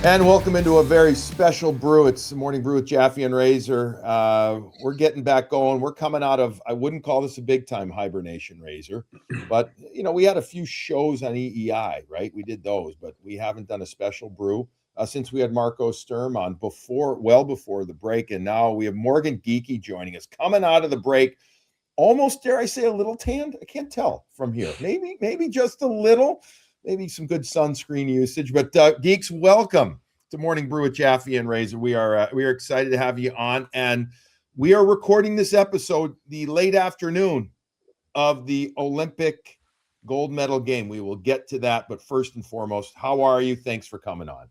And welcome into a very special brew. It's Morning Brew with Jaffe and Razor. We're getting back going. We're coming out of, I wouldn't call this a big time hibernation, Razor, but we had a few shows on EEI, right? We did those, but we haven't done a special brew since we had Marco Sturm on well before the break. And now we have Morgan Geekie joining us, coming out of the break. Almost, dare I say, a little tanned? I can't tell from here. Maybe just a little. Maybe some good sunscreen usage. But geeks, welcome to Morning Brew with Jaffe and Razor. We are excited to have you on, and we are recording this episode the late afternoon of the Olympic gold medal game. We will get to that, but first and foremost, how are you? Thanks for coming on.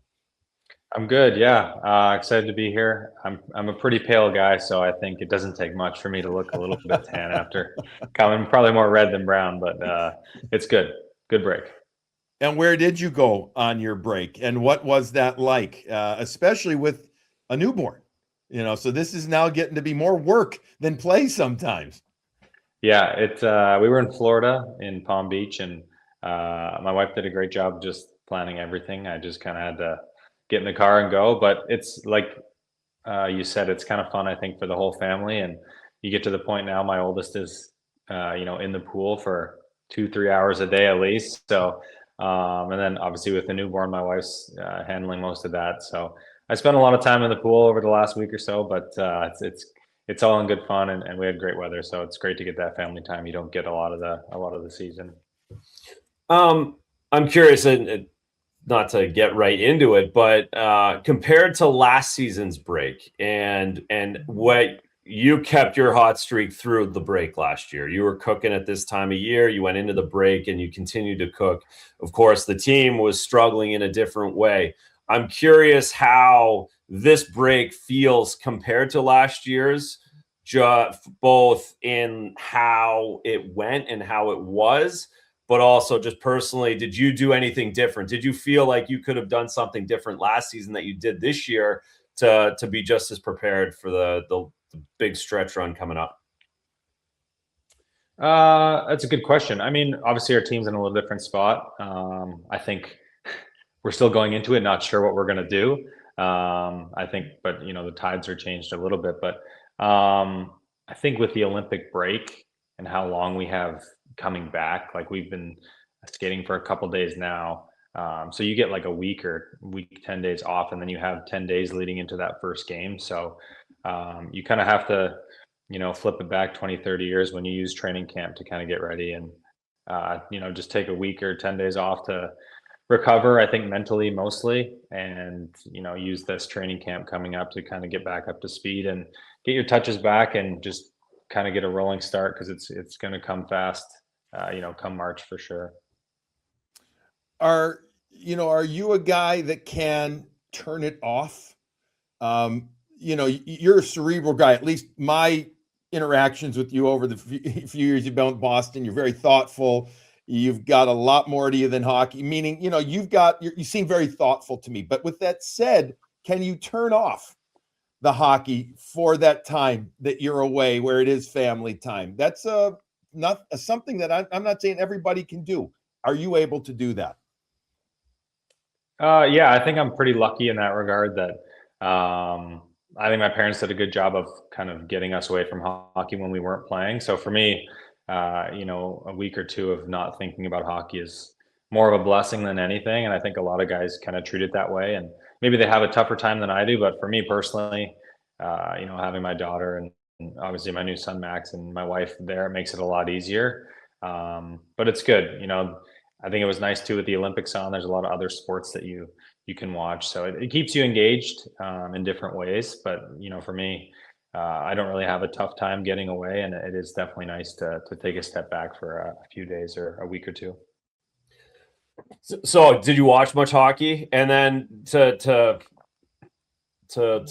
I'm good. Yeah, excited to be here. I'm a pretty pale guy, so I think it doesn't take much for me to look a little bit tan after coming. Probably more red than brown, but it's good. Good break. And where did you go on your break? And what was that like, especially with a newborn? So this is now getting to be more work than play sometimes. Yeah, we were in Florida in Palm Beach, and my wife did a great job just planning everything. I just kind of had to get in the car and go. But it's like you said, it's kind of fun, I think, for the whole family. And you get to the point now, my oldest is, in the pool for 2-3 hours a day at least. So. And then obviously with the newborn, my wife's handling most of that. So I spent a lot of time in the pool over the last week or so, but it's all in good fun, and we had great weather. So it's great to get that family time. You don't get a lot of the season. I'm curious, and not to get right into it, but compared to last season's break and what you kept your hot streak through the break last year. You were cooking at this time of year. You went into the break and you continued to cook. Of course, the team was struggling in a different way. I'm curious how this break feels compared to last year's, both in how it went and how it was, but also just personally, did you do anything different? Did you feel like you could have done something different last season that you did this year to be just as prepared for the big stretch run coming up? That's a good question. I mean, obviously our team's in a little different spot. I think we're still going into it, not sure what we're going to do. I think, but the tides are changed a little bit, but I think with the Olympic break and how long we have coming back, like we've been skating for a couple days now. So you get like a week, 10 days off, and then you have 10 days leading into that first game. So you kind of have to, flip it back 20-30 years when you use training camp to kind of get ready and, just take a week or 10 days off to recover, I think mentally mostly, and, use this training camp coming up to kind of get back up to speed and get your touches back and just kind of get a rolling start, because it's going to come fast, come March for sure. Are you a guy that can turn it off? You're a cerebral guy. At least my interactions with you over the few years you've been in Boston, you're very thoughtful. You've got a lot more to you than hockey, meaning, you seem very thoughtful to me. But with that said, can you turn off the hockey for that time that you're away, where it is family time? That's not something that I'm not saying everybody can do. Are you able to do that? Yeah, I think I'm pretty lucky in that regard that I think my parents did a good job of kind of getting us away from hockey when we weren't playing. So for me, a week or two of not thinking about hockey is more of a blessing than anything. And I think a lot of guys kind of treat it that way. And maybe they have a tougher time than I do. But for me personally, having my daughter and obviously my new son, Max, and my wife there, it makes it a lot easier. But it's good. I think it was nice too with the Olympics on. There's a lot of other sports that you can watch, so it keeps you engaged in different ways. But for me, I don't really have a tough time getting away, and it is definitely nice to take a step back for a few days or a week or two. So did you watch much hockey? And then to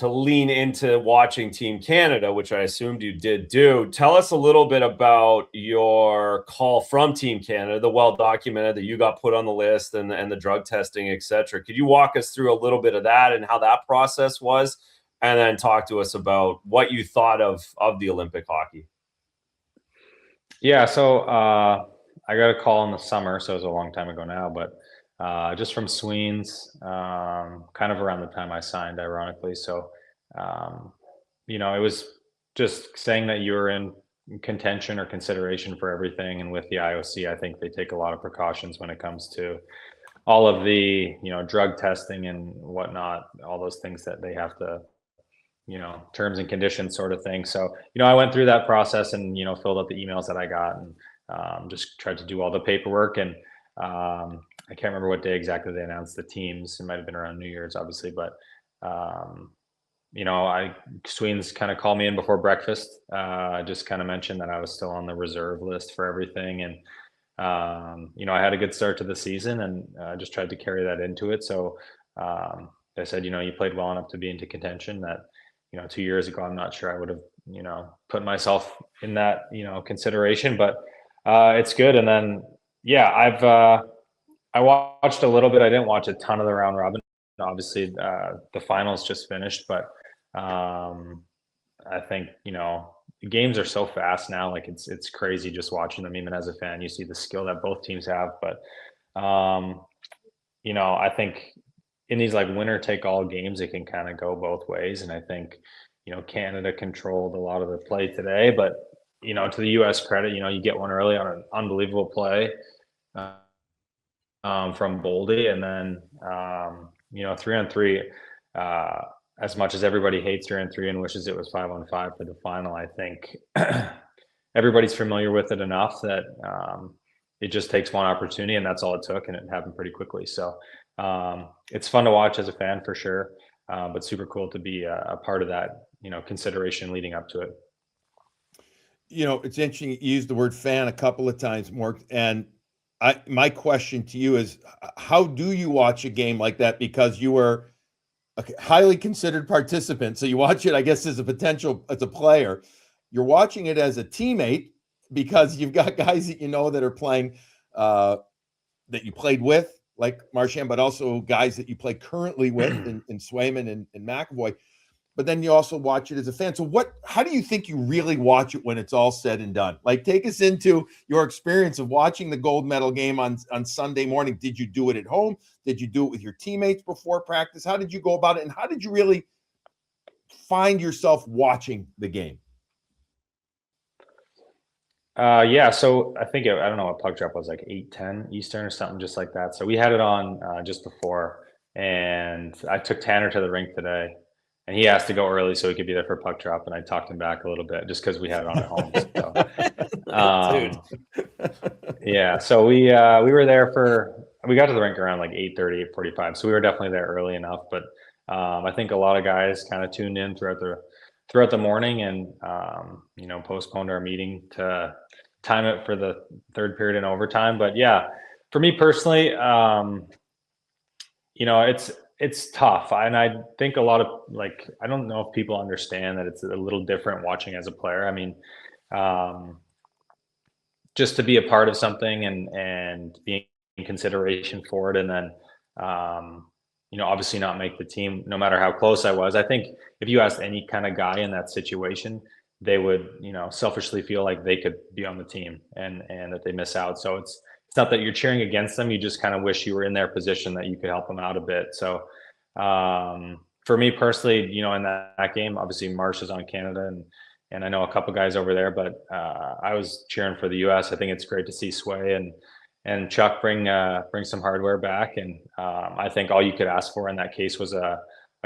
lean into watching Team Canada, which I assumed you did do, tell us a little bit about your call from Team Canada, the well-documented that you got put on the list and the drug testing, etc. Could you walk us through a little bit of that and how that process was, and then talk to us about what you thought of the Olympic hockey? Yeah, so I got a call in the summer, so it was a long time ago now, but just from Sweens, kind of around the time I signed, ironically. So, it was just saying that you were in contention or consideration for everything. And with the IOC, I think they take a lot of precautions when it comes to all of the, drug testing and whatnot, all those things that they have to, terms and conditions sort of thing. So, I went through that process and, filled out the emails that I got and just tried to do all the paperwork. And I can't remember what day exactly they announced the teams. It might have been around New Year's, obviously, but Sweens kind of called me in before breakfast, just kind of mentioned that I was still on the reserve list for everything. And, I had a good start to the season and just tried to carry that into it. So they said, you played well enough to be into contention that, 2 years ago, I'm not sure I would have, put myself in that, consideration, but it's good. And then, yeah, I watched a little bit. I didn't watch a ton of the round robin. Obviously, the finals just finished, but I think games are so fast now. Like it's crazy just watching them. Even as a fan, you see the skill that both teams have. But I think in these like winner take all games, it can kind of go both ways. And I think Canada controlled a lot of the play today, but to the U.S. credit, you get one early on an unbelievable play from Boldy, and then 3-on-3. As much as everybody hates 3-on-3 and wishes it was 5-on-5 for the final, I think everybody's familiar with it enough that it just takes one opportunity, and that's all it took, and it happened pretty quickly. So it's fun to watch as a fan for sure, but super cool to be a part of that, consideration leading up to it. It's interesting. You used the word fan a couple of times, Morg, and my question to you is, how do you watch a game like that? Because you were a highly considered participant. So you watch it, I guess, as a player. You're watching it as a teammate because you've got guys that that are playing, that you played with, like Marchand, but also guys that you play currently with in Swayman and McAvoy. But then you also watch it as a fan. So how do you think you really watch it when it's all said and done? Like, take us into your experience of watching the gold medal game on Sunday morning. Did you do it at home? Did you do it with your teammates before practice? How did you go about it? And how did you really find yourself watching the game? Yeah, so I think I don't know what puck drop was, like 8:10 Eastern or something just like that. So we had it on just before, and I took Tanner to the rink today. And he asked to go early so he could be there for puck drop, and I talked him back a little bit just because we had it on at home. So, yeah, so we were there we got to the rink around like 8:30, 8:45. So we were definitely there early enough. But I think a lot of guys kind of tuned in throughout the morning and postponed our meeting to time it for the third period in overtime. But yeah, for me personally, it's tough. And I think a lot of I don't know if people understand that it's a little different watching as a player. I mean, just to be a part of something and being in consideration for it. And then, obviously not make the team, no matter how close I was. I think if you asked any kind of guy in that situation, they would, selfishly feel like they could be on the team and that they miss out. So it's not that you're cheering against them. You just kind of wish you were in their position that you could help them out a bit. So for me personally, in that game, obviously Marsh is on Canada and I know a couple guys over there, but I was cheering for the US. I think it's great to see Sway and Chuck bring some hardware back. And I think all you could ask for in that case was a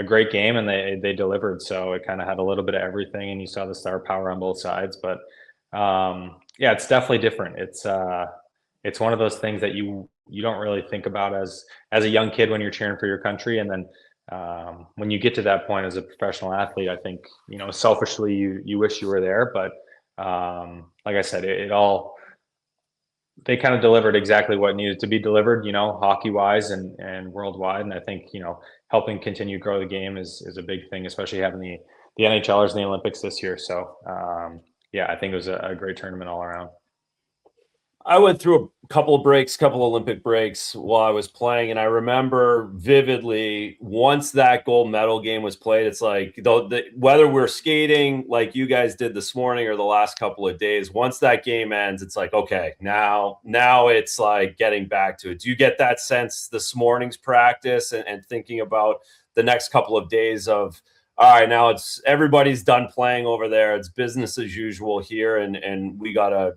great game, and they delivered. So it kind of had a little bit of everything, and you saw the star power on both sides. But yeah, it's definitely different. It's one of those things that you don't really think about as a young kid when you're cheering for your country. And then when you get to that point as a professional athlete, I think, selfishly you wish you were there. But like I said, they kind of delivered exactly what needed to be delivered, hockey wise and worldwide. And I think, helping continue to grow the game is a big thing, especially having the NHLers in the Olympics this year. So yeah, I think it was a great tournament all around. I went through a couple of Olympic breaks while I was playing, and I remember vividly once that gold medal game was played, it's like whether we're skating like you guys did this morning or the last couple of days, once that game ends, it's like, okay, now it's like getting back to it. Do you get that sense this morning's practice and thinking about the next couple of days of, all right, now it's everybody's done playing over there. It's business as usual here, and we gotta,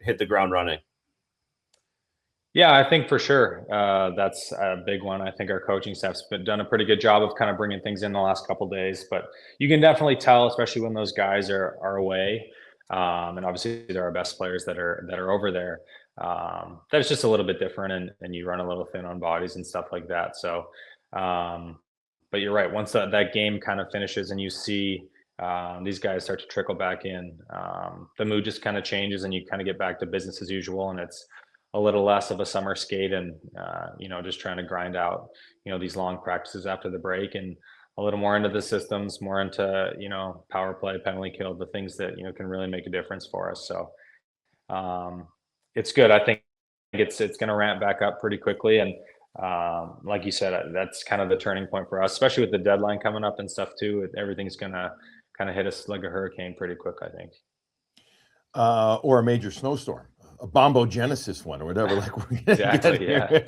hit the ground running. Yeah, I think for sure that's a big one. I think our coaching staff's done a pretty good job of kind of bringing things in the last couple of days, but you can definitely tell, especially when those guys are away, and obviously they're our best players that are over there. That it's just a little bit different, and you run a little thin on bodies and stuff like that. So, but you're right. Once that game kind of finishes and you see these guys start to trickle back in, the mood just kind of changes, and you kind of get back to business as usual, and it's a little less of a summer skate, and just trying to grind out these long practices after the break, and a little more into the systems, more into power play, penalty kill, the things that can really make a difference for us. So it's good. I think it's going to ramp back up pretty quickly, and like you said, that's kind of the turning point for us, especially with the deadline coming up and stuff too. Everything's going to kind of hit us like a hurricane pretty quick, I think. Or a major snowstorm, a bombogenesis one, or whatever. Like we're exactly, yeah.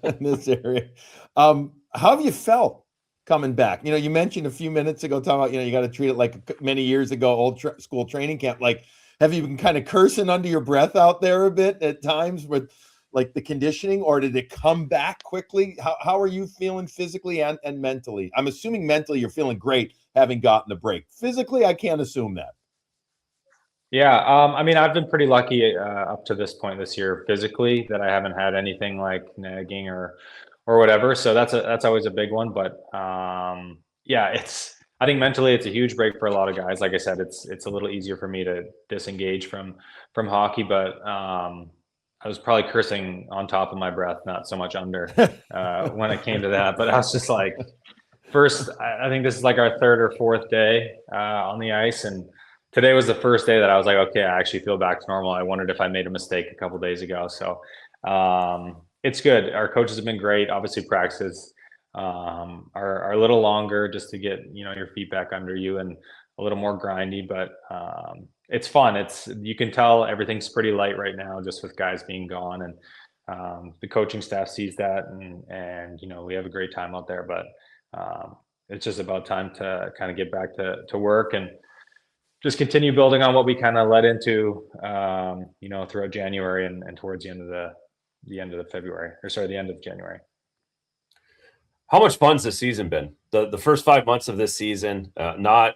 In this area. How have you felt coming back? You mentioned a few minutes ago, talking about you got to treat it like many years ago, old school training camp. Like, have you been kind of cursing under your breath out there a bit at times with like the conditioning, or did it come back quickly? How are you feeling physically and mentally? I'm assuming mentally you're feeling great having gotten the break. Physically, I can't assume that. Yeah, I mean, I've been pretty lucky up to this point this year physically that I haven't had anything like nagging or whatever. So that's always a big one. But yeah, I think mentally it's a huge break for a lot of guys. Like I said, it's a little easier for me to disengage from hockey, but I was probably cursing on top of my breath, not so much under when it came to that. But I was just like, first, I think this is like our third or fourth day on the ice, and today was the first day that I was like, okay, I actually feel back to normal. I wondered if I made a mistake a couple of days ago. So it's good. Our coaches have been great. Obviously, practices are a little longer just to get your feet back under you, and a little more grindy. But it's fun. You can tell everything's pretty light right now, just with guys being gone, and the coaching staff sees that, and we have a great time out there. But it's just about time to kind of get back to work and just continue building on what we kind of led into, throughout January and towards the end of February, or sorry, the end of January. How much fun's the season been? The first 5 months of this season, but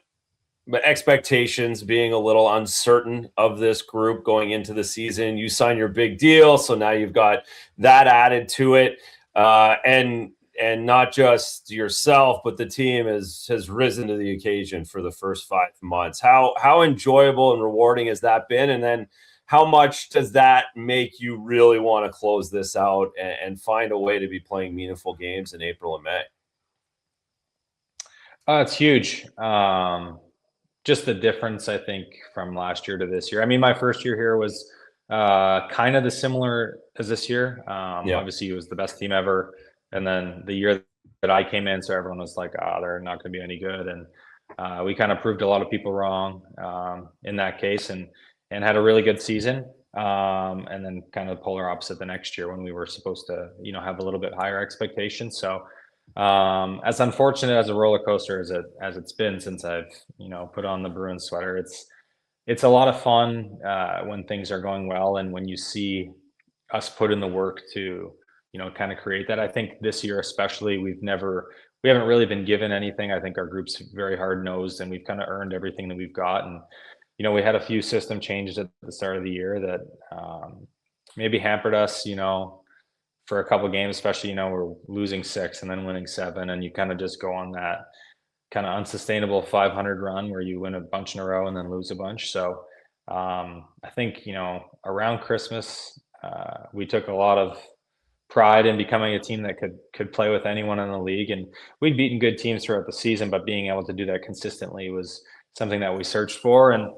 expectations being a little uncertain of this group going into the season. You sign your big deal, so now you've got that added to it, and not just yourself, but the team has risen to the occasion for the first 5 months. How enjoyable and rewarding has that been? And then how much does that make you really want to close this out and find a way to be playing meaningful games in April and May? It's huge. Just the difference, I think, from last year to this year. I mean, my first year here was kind of the similar as this year. Obviously, it was the best team ever. And then the year that I came in, so everyone was like, they're not going to be any good. And we kind of proved a lot of people wrong in that case, and had a really good season. And then kind of the polar opposite the next year when we were supposed to, have a little bit higher expectations. So as unfortunate as a roller coaster as it's been since I've, put on the Bruins sweater, it's a lot of fun when things are going well, and when you see us put in the work to kind of create that. I think this year especially, we haven't really been given anything. I think our group's very hard nosed, and we've kind of earned everything that we've got. And we had a few system changes at the start of the year that maybe hampered us for a couple of games, especially we're losing 6 and then winning 7, and you kind of just go on that kind of unsustainable 500 run where you win a bunch in a row and then lose a bunch. So I think around Christmas we took a lot of pride in becoming a team that could play with anyone in the league, and we'd beaten good teams throughout the season, but being able to do that consistently was something that we searched for. And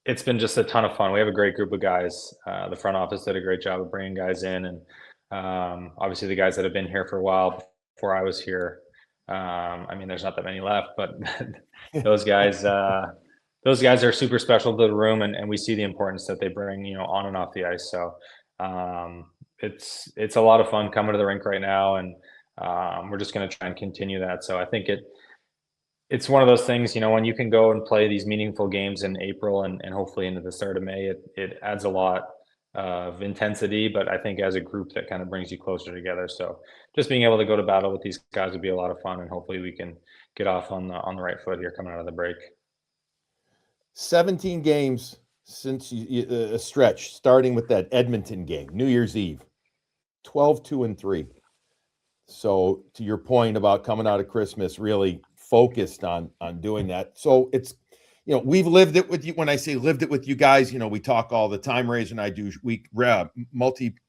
it's been just a ton of fun. We have a great group of guys. The front office did a great job of bringing guys in, and obviously the guys that have been here for a while before I was here. I mean, there's not that many left, but those guys are super special to the room, and we see the importance that they bring, on and off the ice. So it's a lot of fun coming to the rink right now, and we're just going to try and continue that. So I think it's one of those things, when you can go and play these meaningful games in April and hopefully into the start of May, it adds a lot of intensity, but I think as a group that kind of brings you closer together. So just being able to go to battle with these guys would be a lot of fun, and hopefully we can get off on the right foot here coming out of the break. 17 games since a stretch, starting with that Edmonton game, New Year's Eve, 12-2-3. So to your point about coming out of Christmas, really focused on doing that. So it's, we've lived it with you. When I say lived it with you guys, we talk all the time. Razor and I do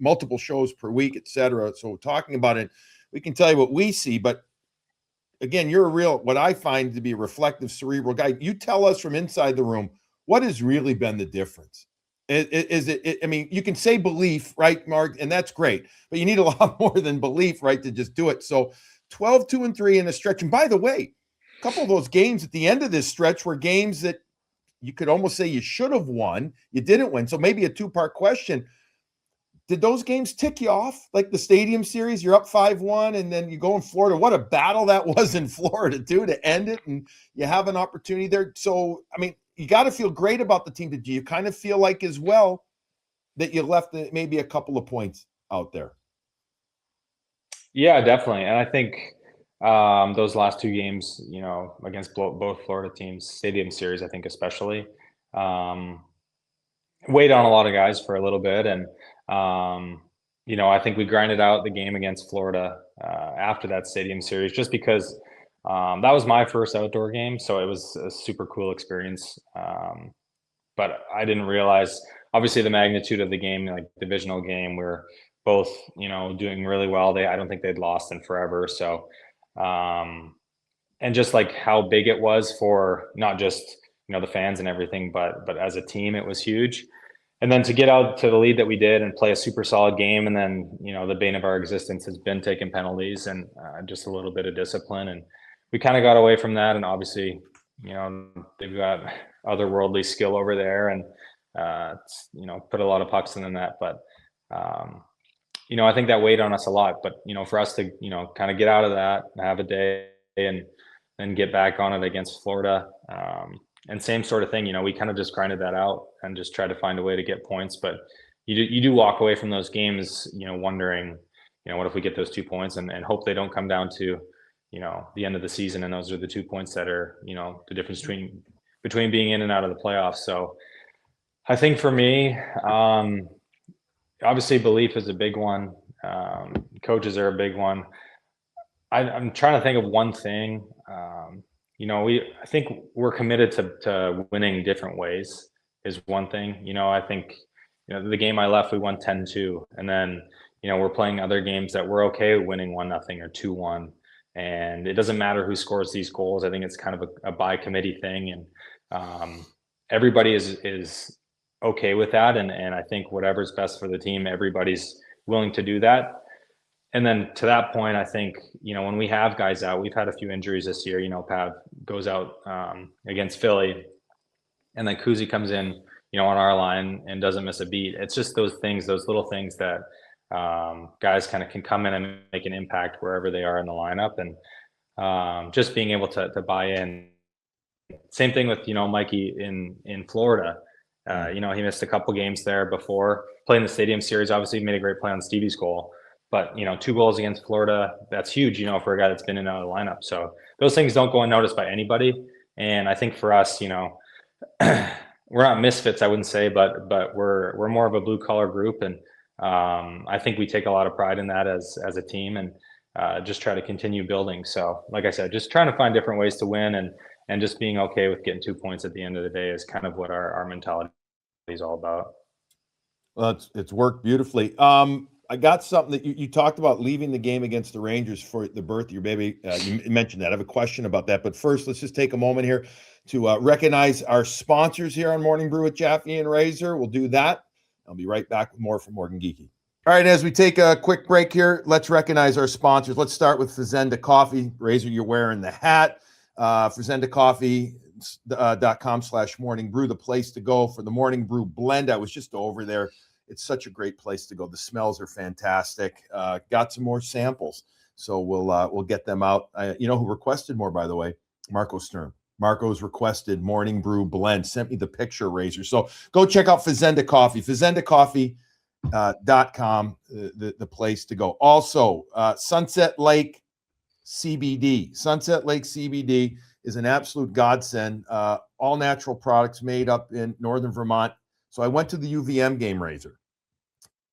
multiple shows per week, etc. So talking about it, we can tell you what we see. But again, you're what I find to be a reflective, cerebral guy. You tell us from inside the room what has really been the difference. Is it? I mean, you can say belief, right, Mark, and that's great, but you need a lot more than belief, right, to just do it. So 12-2-3 in a stretch. And by the way, a couple of those games at the end of this stretch were games that you could almost say you should have won. You didn't win. So maybe a two-part question. Did those games tick you off? Like the Stadium Series, you're up 5-1, and then you go in Florida. What a battle that was in Florida, too, to end it, and you have an opportunity there. So, I mean, you got to feel great about the team. Did you kind of feel like as well that you left maybe a couple of points out there? Yeah, definitely. And I think those last two games, against both Florida teams, Stadium Series, I think especially, weighed on a lot of guys for a little bit. And, I think we grinded out the game against Florida after that Stadium Series, just because that was my first outdoor game. So it was a super cool experience. But I didn't realize, obviously, the magnitude of the game, like divisional game. We're both, doing really well. I don't think they'd lost in forever. So, and just like how big it was for not just, the fans and everything, but as a team, it was huge. And then to get out to the lead that we did and play a super solid game, and then, the bane of our existence has been taking penalties and just a little bit of discipline. And we kind of got away from that. And obviously, they've got otherworldly skill over there, and, put a lot of pucks in the net. But, I think that weighed on us a lot. But, for us to, kind of get out of that and have a day and then get back on it against Florida, and same sort of thing, we kind of just grinded that out and just tried to find a way to get points. But you do walk away from those games, wondering, what if we get those 2 points, and hope they don't come down to, the end of the season. And those are the 2 points that are, the difference between being in and out of the playoffs. So I think for me, obviously belief is a big one. Coaches are a big one. I'm trying to think of one thing. I think we're committed to winning different ways is one thing. I think, the game I left, we won 10-2, and then, we're playing other games that we're okay winning 1-0 or 2-1. And it doesn't matter who scores these goals. I think it's kind of a by committee thing. And everybody is okay with that. And I think whatever's best for the team, everybody's willing to do that. And then to that point, I think, when we have guys out, we've had a few injuries this year. Pav goes out against Philly, and then Kuzi comes in, on our line and doesn't miss a beat. It's just those things, those little things that guys kind of can come in and make an impact wherever they are in the lineup. And just being able to buy in. Same thing with, Mikey in Florida. He missed a couple games there before playing the Stadium Series. Obviously, he made a great play on Stevie's goal. But, 2 goals against Florida, that's huge, for a guy that's been in and out of the lineup. So those things don't go unnoticed by anybody. And I think for us, we're not misfits, I wouldn't say, but we're more of a blue collar group. And I think we take a lot of pride in that as a team, and just try to continue building. So like I said, just trying to find different ways to win, and just being okay with getting 2 points at the end of the day is kind of what our mentality is all about. Well, it's worked beautifully. I got something that you talked about leaving the game against the Rangers for the birth of your baby. You mentioned that. I have a question about that. But first, let's just take a moment here to recognize our sponsors here on Morning Brew with Jaffe and Razor. We'll do that. I'll be right back with more from Morgan Geekie. All right, as we take a quick break here, let's recognize our sponsors. Let's start with Fazenda Coffee. Razor, you're wearing the hat. FazendaCoffee.com/Morning Brew, the place to go for the Morning Brew blend. I was just over there. It's such a great place to go. The smells are fantastic. Got some more samples, so we'll get them out. You know who requested more, by the way? Marco Stern. Marco's requested Morning Brew blend. Sent me the picture, Razor. So go check out Fazenda Coffee. FazendaCoffee.com, the place to go. Also, Sunset Lake CBD. Sunset Lake CBD is an absolute godsend. All natural products made up in northern Vermont. So I went to the UVM game, Razor,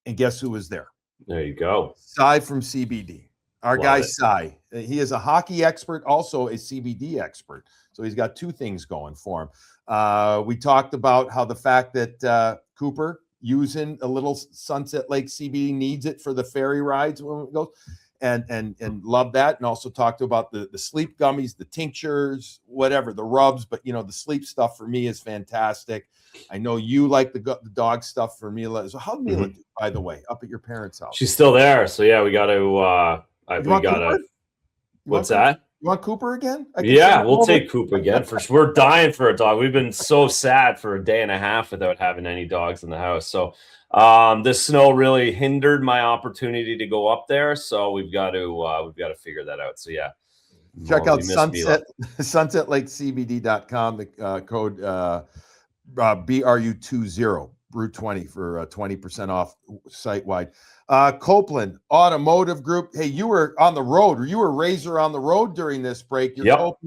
and guess who was there? There you go. Cy from CBD. Our Love guy it. Cy. He is a hockey expert, also a CBD expert. So he's got two things going for him. We talked about how the fact that Cooper using a little Sunset Lake CBD needs it for the ferry rides when it goes, and love that. And also talked about the sleep gummies, the tinctures, whatever, the rubs. But, the sleep stuff for me is fantastic. I know you like the dog stuff for Mila. So how'd Mila do, by the way, up at your parents' house? She's still there. So yeah, we got to, what's that? You want Cooper again? Yeah, we'll take Cooper again. We're dying for a dog. We've been so sad for a day and a half without having any dogs in the house. So this snow really hindered my opportunity to go up there. So we've got to figure that out. So yeah, check out sunsetlakecbd.com. The code BRU20 Brew20 for 20% off site wide. Copeland Automotive Group. Hey, you were on the road, or you were Razor on the road during this break. Your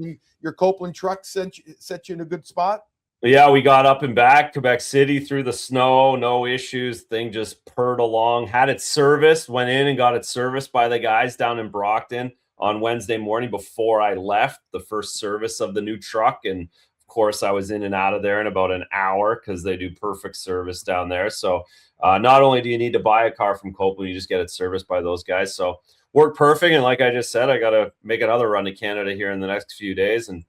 Copeland truck set you in a good spot. Yeah, we got up and back Quebec City through the snow, no issues. Thing just purred along. Had it serviced, went in and got it serviced by the guys down in Brockton on Wednesday morning before I left. The first service of the new truck, and of course, I was in and out of there in about an hour because they do perfect service down there. So not only do you need to buy a car from Copeland, you just get it serviced by those guys. So worked perfect. And like I just said, I got to make another run to Canada here in the next few days. And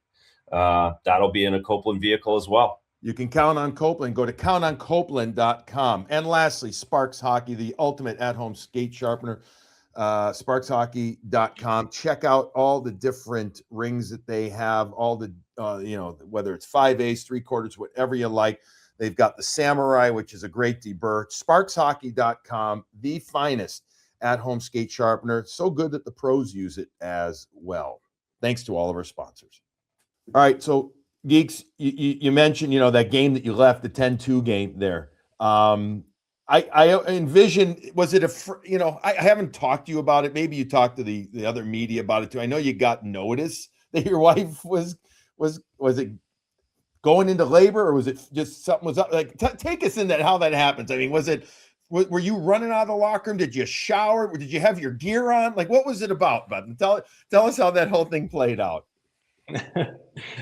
that'll be in a Copeland vehicle as well. You can count on Copeland. Go to countoncopeland.com. And lastly, Sparks Hockey, the ultimate at-home skate sharpener. Sparkshockey.com. Check out all the different rings that they have, all the whether it's 5/8, 3/4, whatever you like. They've got the Samurai, which is a great deburr. Sparkshockey.com, the finest at-home skate sharpener. So good that the pros use it as well. Thanks to all of our sponsors. All right, so Geeks, you mentioned that game that you left, the 10-2 game there. I envision, was it I haven't talked to you about it. Maybe you talked to the other media about it too. I know you got notice that your wife was it going into labor, or was it just something was up? Like, take us in how that happens. I mean, were you running out of the locker room? Did you shower? Did you have your gear on? Like, what was it about, bud? Tell us how that whole thing played out.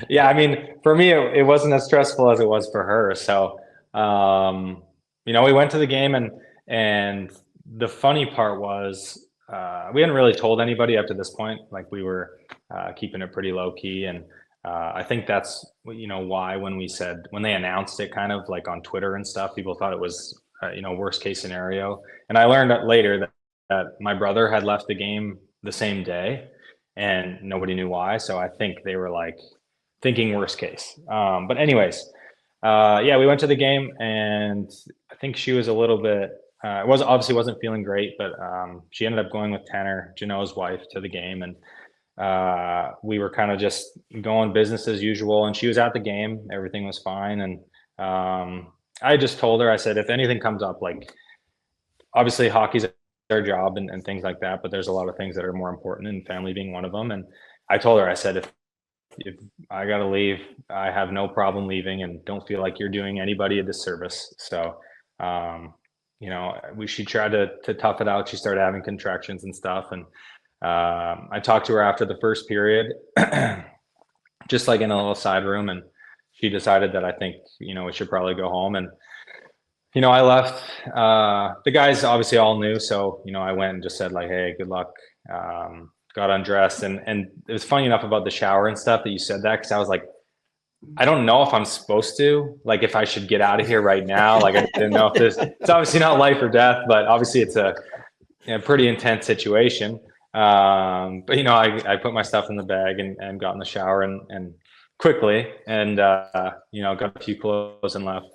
Yeah, I mean, for me, it wasn't as stressful as it was for her. So, we went to the game, and the funny part was we hadn't really told anybody up to this point. Like, we were keeping it pretty low key, and I think that's why when they announced it, kind of like on Twitter and stuff, people thought it was worst case scenario. And I learned that later that my brother had left the game the same day, and nobody knew why. So I think they were like thinking worst case. But anyways, we went to the game, and I think she was a little bit, wasn't feeling great, but she ended up going with Tanner, Jeannot's wife, to the game. And we were kind of just going business as usual, and she was at the game. Everything was fine. And I just told her, I said, if anything comes up, like, obviously hockey's our job and things like that, but there's a lot of things that are more important, and family being one of them. And I told her, I said, if I got to leave, I have no problem leaving, and don't feel like you're doing anybody a disservice. So, she tried to tough it out. She started having contractions and stuff. And I talked to her after the first period, just like in a little side room, and she decided that I think, we should probably go home. And, I left, the guys obviously all knew. So, I went and just said like, hey, good luck. Got undressed and it was funny enough about the shower and stuff that you said that. Cause I was like, I don't know if I'm supposed to, like, if I should get out of here right now. Like, I didn't know if it's obviously not life or death, but obviously it's a pretty intense situation. But I put my stuff in the bag and got in the shower and quickly and, got a few clothes and left,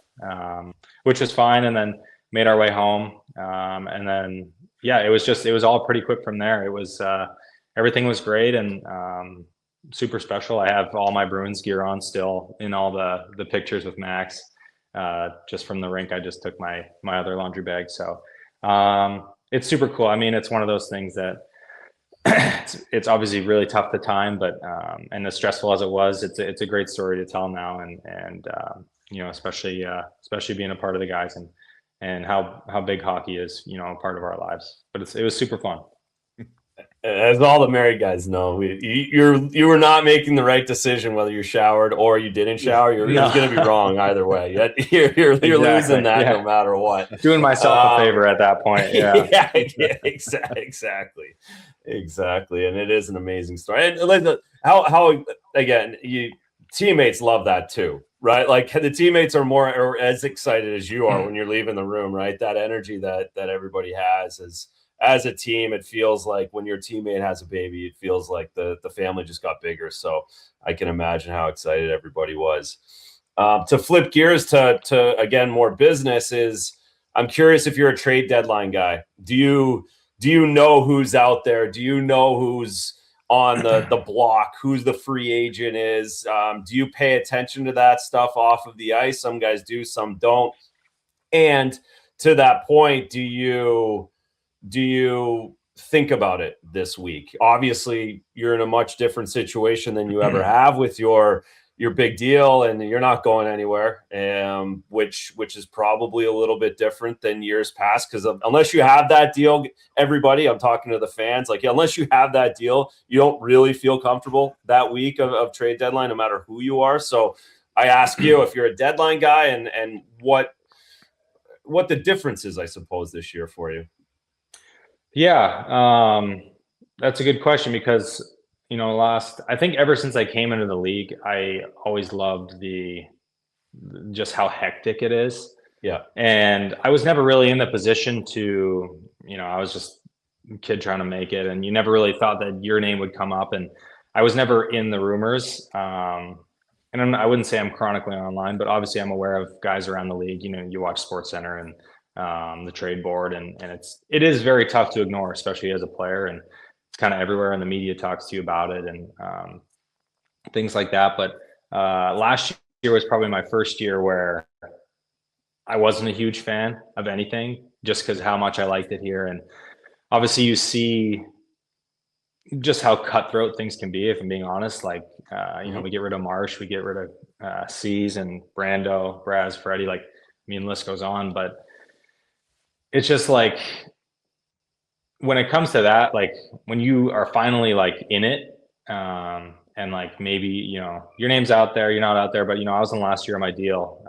which was fine. And then made our way home. And then, it was all pretty quick from there. It was, everything was great and, super special. I have all my Bruins gear on still in all the pictures with Max, just from the rink. I just took my other laundry bag. So, it's super cool. I mean, it's one of those things that it's obviously really tough to time, but, and as stressful as it was, it's a great story to tell now. And especially being a part of the guys and how big hockey is, a part of our lives, but it was super fun. As all the married guys know, you were not making the right decision whether you showered or you didn't shower. You're going to be wrong either way. You're exactly. Losing that no matter what. Doing myself a favor at that point. Yeah, exactly. And it is an amazing story. And how again, teammates love that too, right? Like the teammates are more or as excited as you are when you're leaving the room, right? That energy that everybody has is. As a team, it feels like when your teammate has a baby, it feels like the family just got bigger. So I can imagine how excited everybody was. To flip gears to again, more business is I'm curious if you're a trade deadline guy. Do you know who's out there? Do you know who's on the block, who's the free agent is? Do you pay attention to that stuff off of the ice? Some guys do, some don't. And to that point, do you think about it this week? Obviously, you're in a much different situation than you ever have with your big deal, and you're not going anywhere, which is probably a little bit different than years past. Because unless you have that deal, everybody, I'm talking to the fans, like unless you have that deal, you don't really feel comfortable that week of trade deadline, no matter who you are. So I ask you if you're a deadline guy and what the difference is, I suppose, this year for you. Yeah, that's a good question because, I think ever since I came into the league, I always loved just how hectic it is. Yeah. And I was never really in the position to, I was just a kid trying to make it, and you never really thought that your name would come up. And I was never in the rumors. And I wouldn't say I'm chronically online, but obviously I'm aware of guys around the league. You watch SportsCenter and the trade board, and it is very tough to ignore, especially as a player, and it's kind of everywhere, and the media talks to you about it and things like that. But last year was probably my first year where I wasn't a huge fan of anything, just because how much I liked it here. And obviously you see just how cutthroat things can be, if I'm being honest. Like we get rid of Marsh, we get rid of Seas and Brando, Braz, Freddie, like the list goes on. But it's just like, when it comes to that, like when you are finally like in it, and like maybe, your name's out there, you're not out there, but I was in the last year of my deal,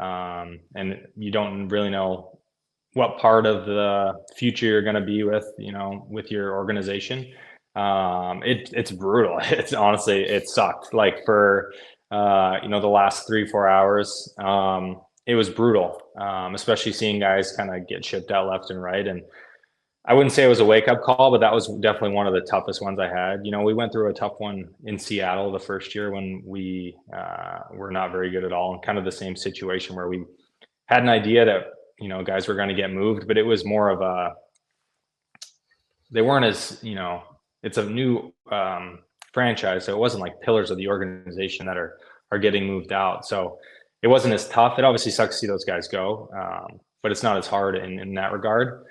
and you don't really know what part of the future you're going to be with, with your organization. It's brutal. It's honestly, it sucked. Like for, the last 3-4 hours, it was brutal, especially seeing guys kind of get shipped out left and right. And I wouldn't say it was a wake-up call, but that was definitely one of the toughest ones I had. We went through a tough one in Seattle the first year when we were not very good at all, and kind of the same situation where we had an idea that, guys were going to get moved, but it was more of they weren't as, it's a new franchise, so it wasn't like pillars of the organization that are getting moved out. So it wasn't as tough. It obviously sucks to see those guys go, but it's not as hard in that regard.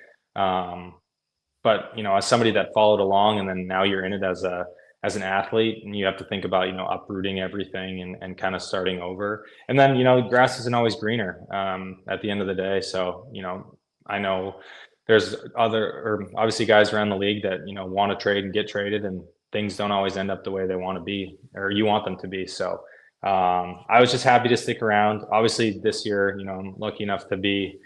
But as somebody that followed along, and then now you're in it as an athlete, and you have to think about uprooting everything and kind of starting over. And then grass isn't always greener at the end of the day. So I know there's obviously guys around the league that want to trade and get traded, and things don't always end up the way they want to be or you want them to be. So I was just happy to stick around. Obviously this year, I'm lucky enough to be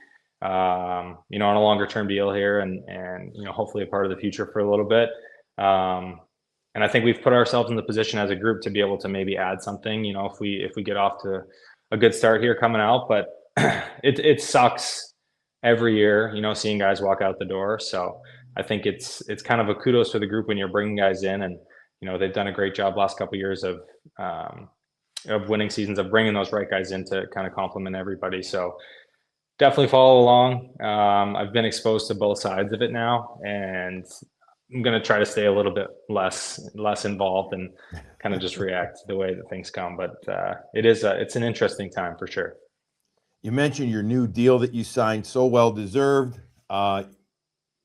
you know, on a longer term deal here, and you know, hopefully a part of the future for a little bit. And I think we've put ourselves in the position as a group to be able to maybe add something, you know, if we get off to a good start here coming out. But it sucks every year, you know, seeing guys walk out the door. So I think it's kind of a kudos to the group when you're bringing guys in, and you know, they've done a great job last couple of years of winning seasons, of bringing those right guys in to kind of complement everybody. So definitely follow along. I've been exposed to both sides of it now, and I'm going to try to stay a little bit less involved and kind of just react to the way that things come. But it's an interesting time for sure. You mentioned your new deal that you signed, so well deserved.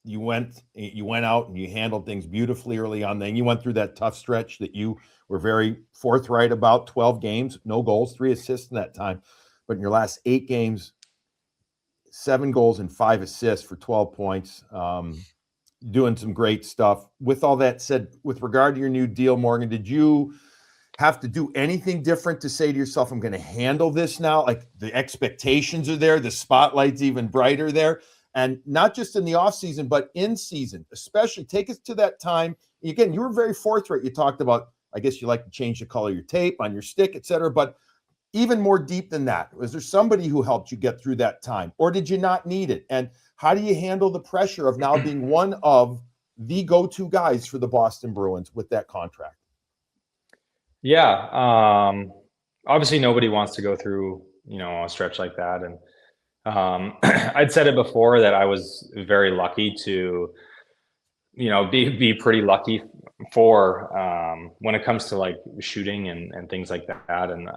You went out and you handled things beautifully early on. Then you went through that tough stretch that you were very forthright about. 12 games, no goals, 3 assists in that time. But in your last 8 games, 7 goals and 5 assists for 12 points. Doing some great stuff. With all that said, with regard to your new deal, Morgan, did you have to do anything different to say to yourself, I'm going to handle this now? Like, the expectations are there, the spotlight's even brighter there. And not just in the offseason, but in season, especially. Take us to that time. Again, you were very forthright. You talked about, I guess you like to change the color of your tape on your stick, et cetera. But even more deep than that, was there somebody who helped you get through that time? Or did you not need it? And how do you handle the pressure of now being one of the go-to guys for the Boston Bruins with that contract? Yeah. Obviously nobody wants to go through, you know, a stretch like that. And I'd said it before that I was very lucky to, you know, be pretty lucky for when it comes to like shooting and things like that. And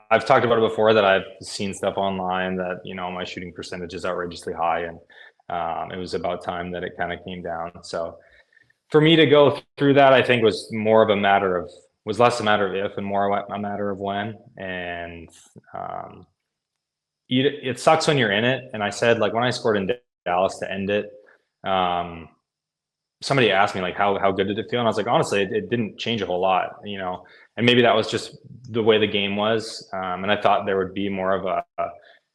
I've talked about it before that I've seen stuff online that, you know, my shooting percentage is outrageously high, and it was about time that it kind of came down. So for me to go through that, I think was less a matter of if and more a matter of when. And it sucks when you're in it. And I said, like, when I scored in Dallas to end it, somebody asked me like, how good did it feel? And I was like, honestly, it didn't change a whole lot, you know, and maybe that was just the way the game was. And I thought there would be more of a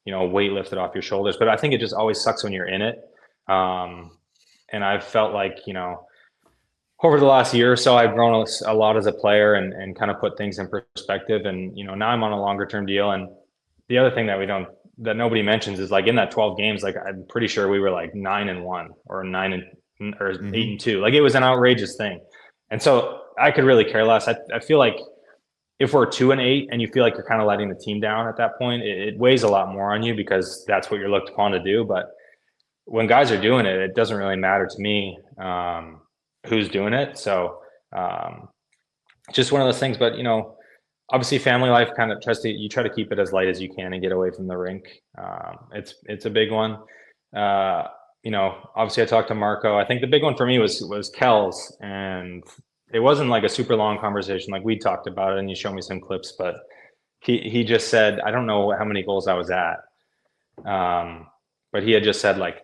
you know, weight lifted off your shoulders, but I think it just always sucks when you're in it. And I've felt like, you know, over the last year or so, I've grown a lot as a player and kind of put things in perspective. And, you know, now I'm on a longer term deal. And the other thing that nobody mentions is, like, in that 12 games, like, I'm pretty sure we were like 9-1 or 8-2. Like, it was an outrageous thing. And so I could really care less. I feel like if we're 2-8 and you feel like you're kind of letting the team down at that point, it weighs a lot more on you, because that's what you're looked upon to do. But when guys are doing it, it doesn't really matter to me who's doing it. So just one of those things. But, you know, obviously family life kind of you try to keep it as light as you can and get away from the rink. It's a big one. You know, obviously I talked to Marco. I think the big one for me was Kells, and it wasn't like a super long conversation. Like, we talked about it and you showed me some clips, but he just said, I don't know how many goals I was at. But he had just said, like,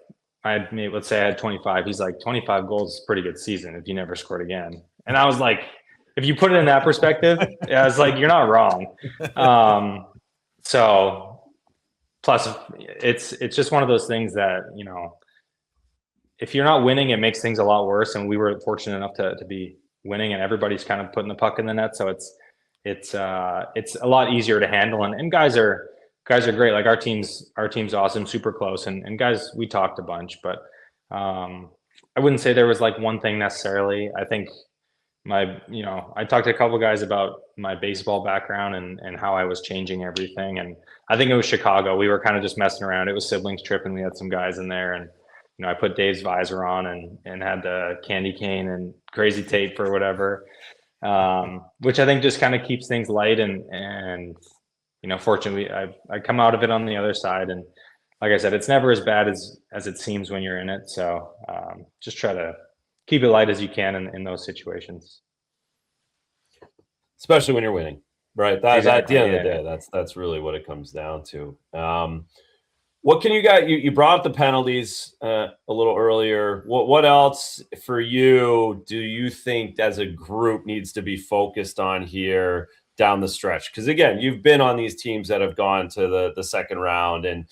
let's say I had 25. He's like, 25 goals is a pretty good season if you never scored again. And I was like, if you put it in that perspective, I was like, you're not wrong. So plus it's just one of those things that, you know, if you're not winning, it makes things a lot worse. And we were fortunate enough to be winning, and everybody's kind of putting the puck in the net. So it's a lot easier to handle. And guys are great. Like, our team's awesome, super close. And guys, we talked a bunch, but I wouldn't say there was like one thing necessarily. I think I talked to a couple of guys about my baseball background and how I was changing everything. And I think it was Chicago. We were kind of just messing around. It was siblings trip, and we had some guys in there, and, you know, I put Dave's visor on and had the candy cane and crazy tape or whatever, which I think just kind of keeps things light. And, you know, fortunately I come out of it on the other side. And like I said, it's never as bad as it seems when you're in it. So just try to keep it light as you can in those situations. Especially when you're winning, right? At the end of the day, Yeah. that's really what it comes down to. What can you guys? You brought up the penalties a little earlier. What else for you do you think as a group needs to be focused on here down the stretch? Because again, you've been on these teams that have gone to the second round, and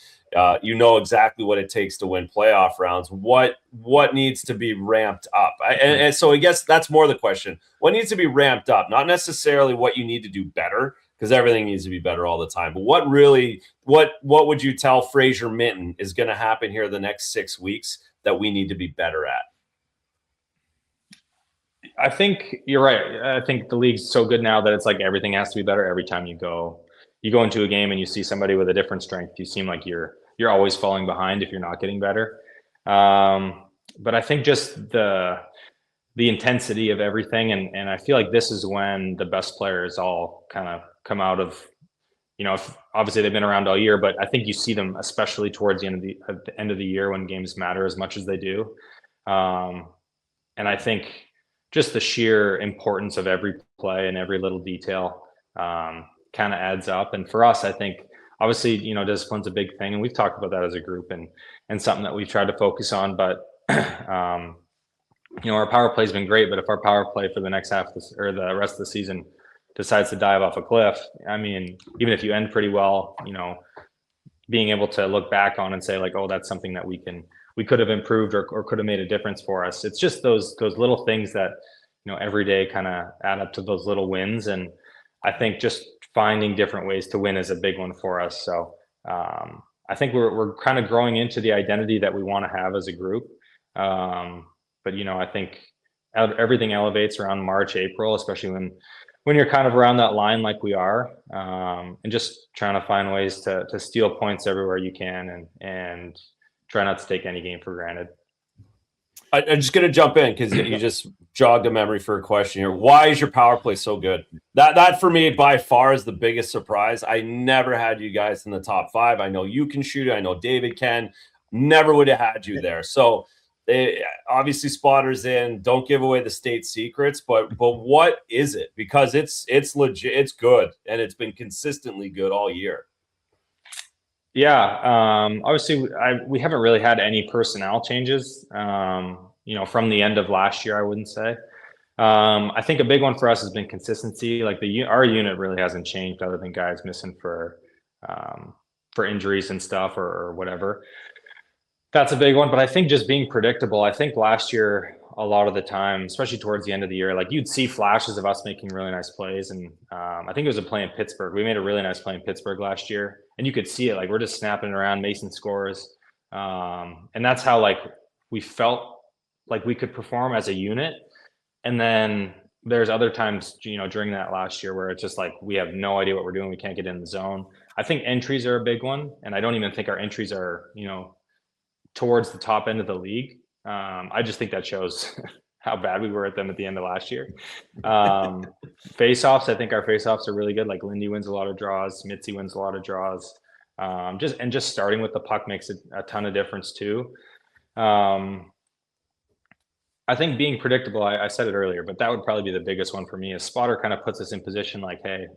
you know exactly what it takes to win playoff rounds. What needs to be ramped up? And so I guess that's more the question. What needs to be ramped up? Not necessarily what you need to do better, because everything needs to be better all the time. But what would you tell Fraser Minton is going to happen here the next 6 weeks that we need to be better at? I think you're right. I think the league's so good now that it's like everything has to be better every time you go into a game and you see somebody with a different strength. You seem like you're always falling behind if you're not getting better. But I think just the intensity of everything, and I feel like this is when the best players all kind of come out of, obviously they've been around all year, but I think you see them especially towards the end of the year when games matter as much as they do. And I think just the sheer importance of every play and every little detail kind of adds up. And for us, I think obviously, discipline's a big thing, and we've talked about that as a group and something that we've tried to focus on. But our power play's been great, but if our power play for the next half or the rest of the season decides to dive off a cliff, I mean, even if you end pretty well, being able to look back on and say like, oh, that's something that we could have improved or could have made a difference for us. It's just those little things that, every day kind of add up to those little wins. And I think just finding different ways to win is a big one for us. So I think we're kind of growing into the identity that we want to have as a group. But I think everything elevates around March, April, especially when you're kind of around that line like we are, and just trying to find ways to steal points everywhere you can and try not to take any game for granted. I'm just going to jump in because you just jogged a memory for a question here. Why is your power play so good? That for me by far is the biggest surprise. I never had you guys in the top 5. I know you can shoot it. I know David can. Never would have had you there. So obviously spotters in. Don't give away the state secrets, but what is it? Because it's legit. It's good, and it's been consistently good all year. Yeah, obviously we haven't really had any personnel changes, from the end of last year, I wouldn't say. I think a big one for us has been consistency. Like our unit really hasn't changed other than guys missing for injuries and stuff or whatever. That's a big one, but I think just being predictable. I think last year, a lot of the time, especially towards the end of the year, like you'd see flashes of us making really nice plays. And I think it was a play in Pittsburgh. We made a really nice play in Pittsburgh last year, and you could see it. Like we're just snapping it around, Mason scores. And that's how like we felt like we could perform as a unit. And then there's other times, during that last year where it's just like, we have no idea what we're doing. We can't get in the zone. I think entries are a big one. And I don't even think our entries are, towards the top end of the league. I just think that shows how bad we were at them at the end of last year. Face-offs, I think our face-offs are really good. Like Lindy wins a lot of draws, Mitzi wins a lot of draws. Just starting with the puck makes a ton of difference too. I think being predictable, I said it earlier, but that would probably be the biggest one for me. A spotter kind of puts us in position like, hey,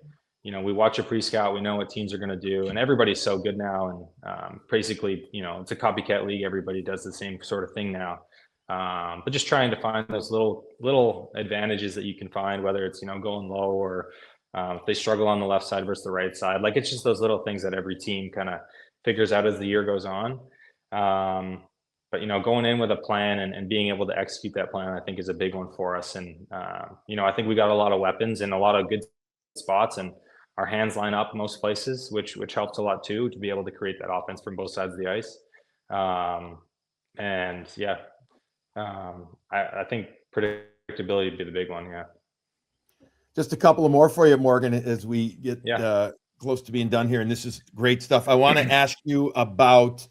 we watch a pre-scout, we know what teams are going to do, and everybody's so good now. And basically, it's a copycat league. Everybody does the same sort of thing now. But just trying to find those little advantages that you can find, whether it's, going low or if they struggle on the left side versus the right side. Like it's just those little things that every team kind of figures out as the year goes on. But, going in with a plan and being able to execute that plan, I think is a big one for us. And, I think we got a lot of weapons and a lot of good spots, and our hands line up most places, which helps a lot too, to be able to create that offense from both sides of the ice. I think predictability would be the big one. Yeah. Just a couple of more for you, Morgan, as we get close to being done here. And this is great stuff. I want to ask you about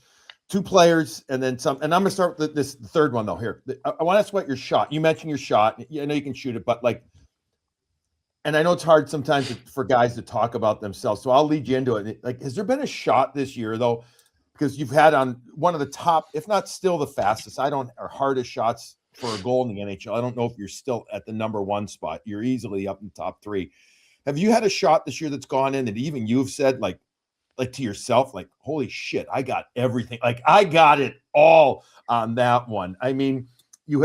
2 players and then some. And I'm going to start with this third one, though. Here, I want to ask about your shot. You mentioned your shot. I know you can shoot it, but and I know it's hard sometimes for guys to talk about themselves. So I'll lead you into it. Like, has there been a shot this year, though? Because you've had on one of the top, if not still the fastest, or hardest shots for a goal in the NHL. I don't know if you're still at the number 1 spot. You're easily up in the top 3. Have you had a shot this year that's gone in that even you've said like to yourself, like, holy shit, I got everything. Like I got it all on that one. I mean, you've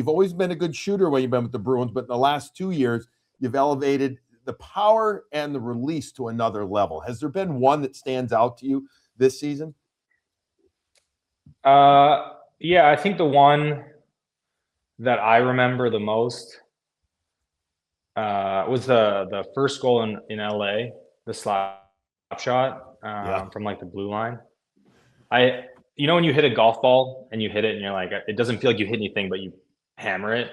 always been a good shooter when you've been with the Bruins, but in the last 2 years, you've elevated the power and the release to another level. Has there been one that stands out to you this season? Yeah, I think the one that I remember the most was the first goal in LA, the slap shot from like the blue line. You know, when you hit a golf ball and you hit it and you're like, it doesn't feel like you hit anything, but you hammer it.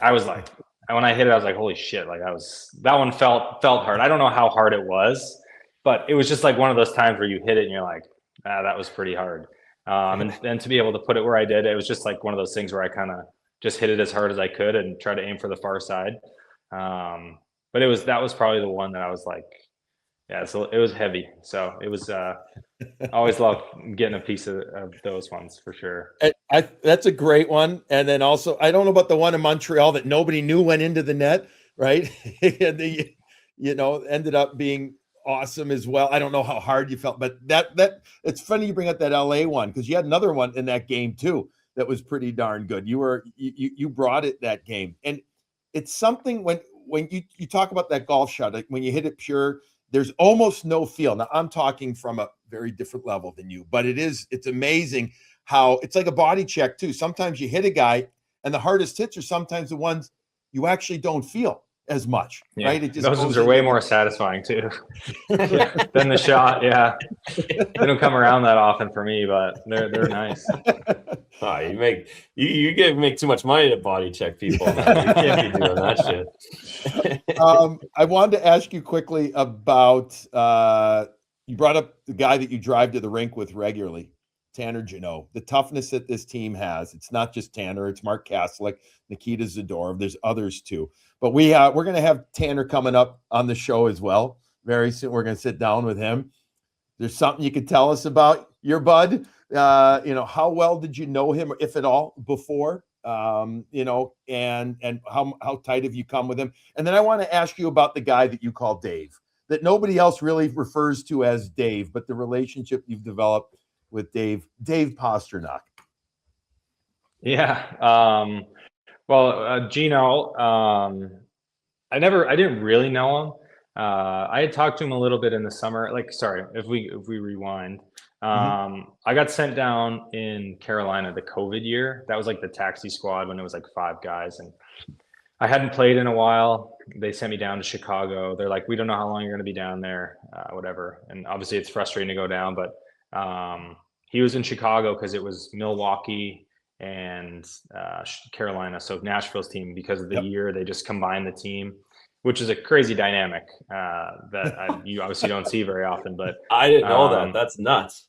I was like, when I hit it, I was like, holy shit! Like that one felt hard. I don't know how hard it was, but it was just like one of those times where you hit it and you're like, that was pretty hard. And then to be able to put it where I did, it was just like one of those things where I kind of just hit it as hard as I could and try to aim for the far side. But that was probably the one that I was like, yeah, so it was heavy. So it was, I always loved getting a piece of those ones for sure. That's a great one. And then also, I don't know about the one in Montreal that nobody knew went into the net, right? And ended up being awesome as well. I don't know how hard you felt, but that it's funny you bring up that LA one, because you had another one in that game too that was pretty darn good. You brought it that game. And it's something when you talk about that golf shot, like when you hit it pure, there's almost no feel. Now I'm talking from a very different level than you, but it's amazing how it's like a body check too. Sometimes you hit a guy and the hardest hits are sometimes the ones you actually don't feel as much, right? It just those ones are way more satisfying too than the shot. Yeah, they don't come around that often for me, but they're nice. Oh, you make too much money to body check people. Man. You can't be doing that shit. I wanted to ask you quickly about you brought up the guy that you drive to the rink with regularly, Tanner Jeannot. The toughness that this team has. It's not just Tanner, it's Mark Kaslik, Nikita Zadorov. There's others too. But we're going to have Tanner coming up on the show as well very soon. We're going to sit down with him. There's something you could tell us about your bud. How well did you know him, if at all, before? And how tight have you come with him? And then I want to ask you about the guy that you call Dave, that nobody else really refers to as Dave, but the relationship you've developed with Dave Pastrnak. Yeah. Jeannot, I didn't really know him. I had talked to him a little bit in the summer. If we rewind, I got sent down in Carolina the COVID year. That was like the taxi squad when it was like 5 guys, and I hadn't played in a while. They sent me down to Chicago. They're like, we don't know how long you're going to be down there, whatever. And obviously it's frustrating to go down, but he was in Chicago because it was Milwaukee and Carolina. So Nashville's team, because of the year, they just combined the team, which is a crazy dynamic that you obviously don't see very often. But I didn't know that. That's nuts.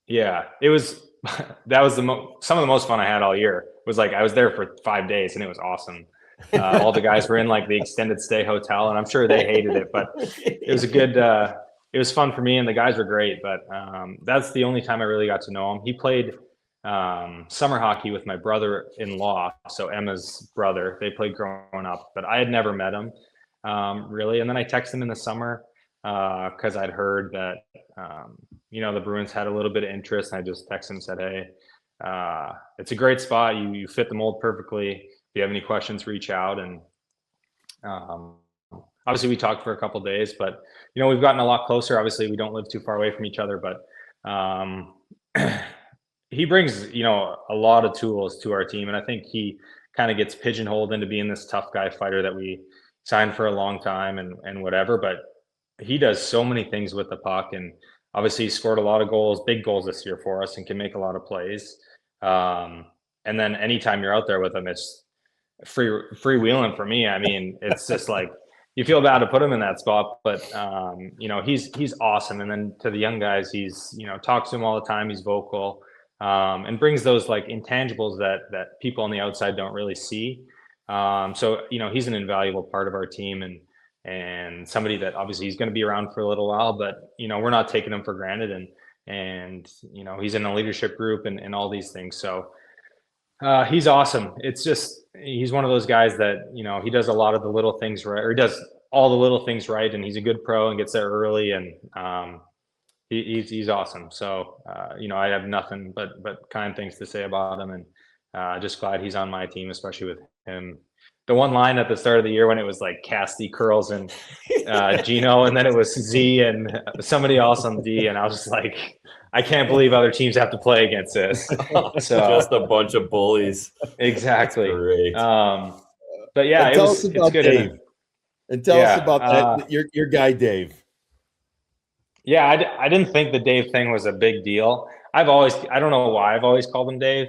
Yeah, it was. That was some of the most fun I had all year. It was like I was there for 5 days and it was awesome. All the guys were in like the extended stay hotel, and I'm sure they hated it, but it was a good. It was fun for me, and the guys were great. But that's the only time I really got to know him. He played summer hockey with my brother-in-law, so Emma's brother. They played growing up, but I had never met him really. And then I texted him in the summer because I'd heard that the Bruins had a little bit of interest. And I just texted him and said, hey, it's a great spot. You fit the mold perfectly. If you have any questions, reach out. And obviously we talked for a couple of days, but we've gotten a lot closer. Obviously we don't live too far away from each other, but he brings a lot of tools to our team, and I think he kind of gets pigeonholed into being this tough guy fighter that we signed for a long time and whatever. But he does so many things with the puck, and obviously he scored a lot of goals, big goals this year for us, and can make a lot of plays. And then anytime you're out there with him, it's freewheeling for me. I mean, it's just like you feel bad to put him in that spot, but he's awesome. And then to the young guys, he's talks to them all the time. He's vocal. And brings those like intangibles that people on the outside don't really see. So he's an invaluable part of our team, and somebody that obviously he's going to be around for a little while, but we're not taking him for granted, and he's in a leadership group and all these things. So he's awesome. It's just he's one of those guys that he does a lot of the little things right, or he does all the little things right, and he's a good pro and gets there early, and he's awesome. So I have nothing but kind things to say about him, and just glad he's on my team, especially with him the one line at the start of the year when it was like Casty, Curls, and Jeannot, and then it was Z and somebody else on D, and I was just like, I can't believe other teams have to play against this. So just a bunch of bullies. Exactly. Great. But yeah, it's good. Dave. And tell us about that. Your guy, Dave. Yeah, I didn't think the Dave thing was a big deal. I don't know why I've always called him Dave.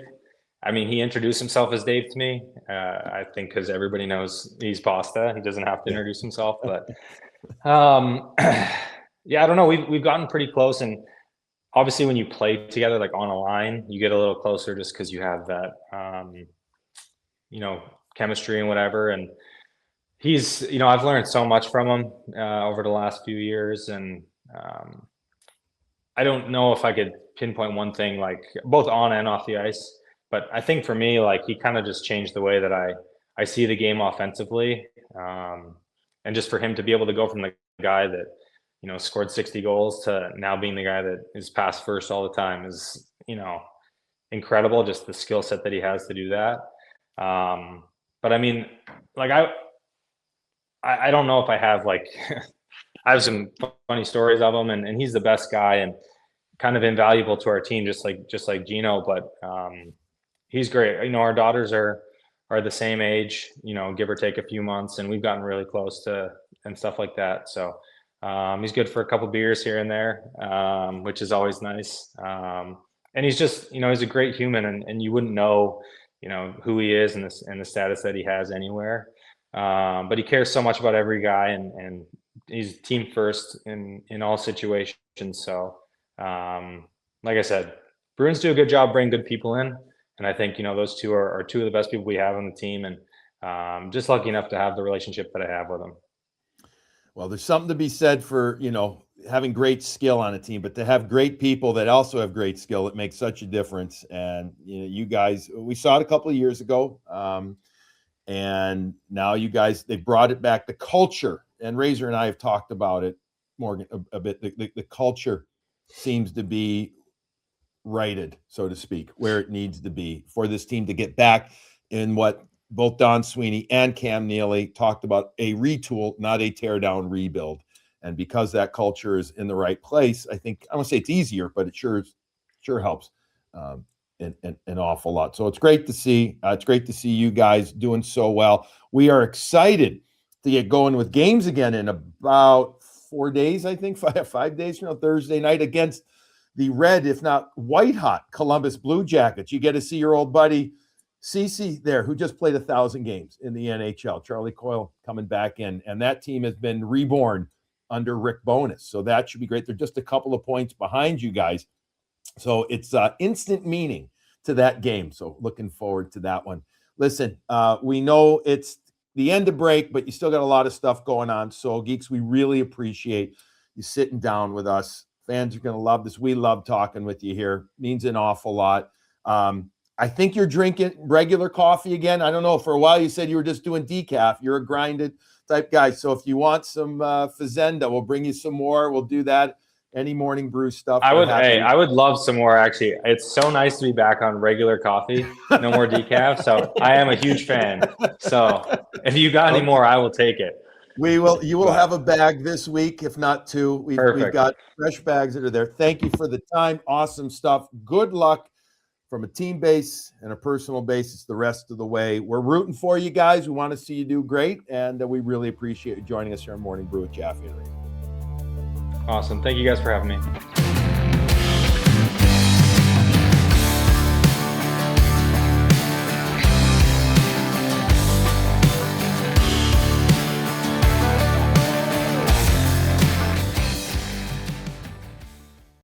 I mean, he introduced himself as Dave to me. I think because everybody knows he's Pasta. He doesn't have to introduce himself. But yeah, I don't know. We've gotten pretty close. And obviously when you play together, like on a line, you get a little closer just because you have that, chemistry and whatever. And he's, I've learned so much from him over the last few years. And I don't know if I could pinpoint one thing, like both on and off the ice. But I think for me, like he kind of just changed the way that I see the game offensively. And just for him to be able to go from the guy that, scored 60 goals to now being the guy that is pass first all the time is, incredible. Just the skill set that he has to do that. But I mean, like I don't know if I have like, I have some funny stories of him, and he's the best guy and kind of invaluable to our team, just like Jeannot. But he's great. Our daughters are the same age, give or take a few months, and we've gotten really close to and stuff like that. So he's good for a couple beers here and there, which is always nice. And he's just, he's a great human, and you wouldn't know, who he is and the status that he has anywhere. But he cares so much about every guy, and he's team first in all situations. So, like I said, Bruins do a good job bringing good people in. And I think, those two are two of the best people we have on the team. And just lucky enough to have the relationship that I have with them. Well, there's something to be said for, having great skill on a team, but to have great people that also have great skill, it makes such a difference. And, you guys, we saw it a couple of years ago. And now you guys, they brought it back. The culture, and Razor and I have talked about it, Morgan, a bit. The culture seems to be righted, so to speak, where it needs to be for this team to get back in what both Don Sweeney and Cam Neely talked about, a retool, not a tear down rebuild. And because that culture is in the right place, I think, I won't say it's easier, but it sure helps an awful lot. So it's great to see. It's great to see you guys doing so well. We are excited to get going with games again in about 4 days, I think, 5 days from now, Thursday night against the red, if not white hot Columbus Blue Jackets. You get to see your old buddy Cece there, who just played 1,000 games in the NHL. Charlie Coyle coming back in, and that team has been reborn under Rick Bowness. So that should be great. They're just a couple of points behind you guys. So it's instant meaning to that game. So looking forward to that one. Listen, we know it's the end of break, but you still got a lot of stuff going on. So Geeks, we really appreciate you sitting down with us. Fans are going to love this. We love talking with you here. Means an awful lot. I think you're drinking regular coffee again. I don't know. For a while, you said you were just doing decaf. You're a grinded type guy. So if you want some Fazenda, we'll bring you some more. We'll do that. Any morning brew stuff. I would love some more, actually. It's so nice to be back on regular coffee. No more decaf. So I am a huge fan. So if you got any more, I will take it. You will have a bag this week, if not two. We've got fresh bags that are there. Thank you for the time. Awesome stuff. Good luck from a team base and a personal basis the rest of the way. We're rooting for you guys. We want to see you do great, and we really appreciate you joining us here on Morning Brew with Jaffe and Razor. Awesome. Thank you guys for having me.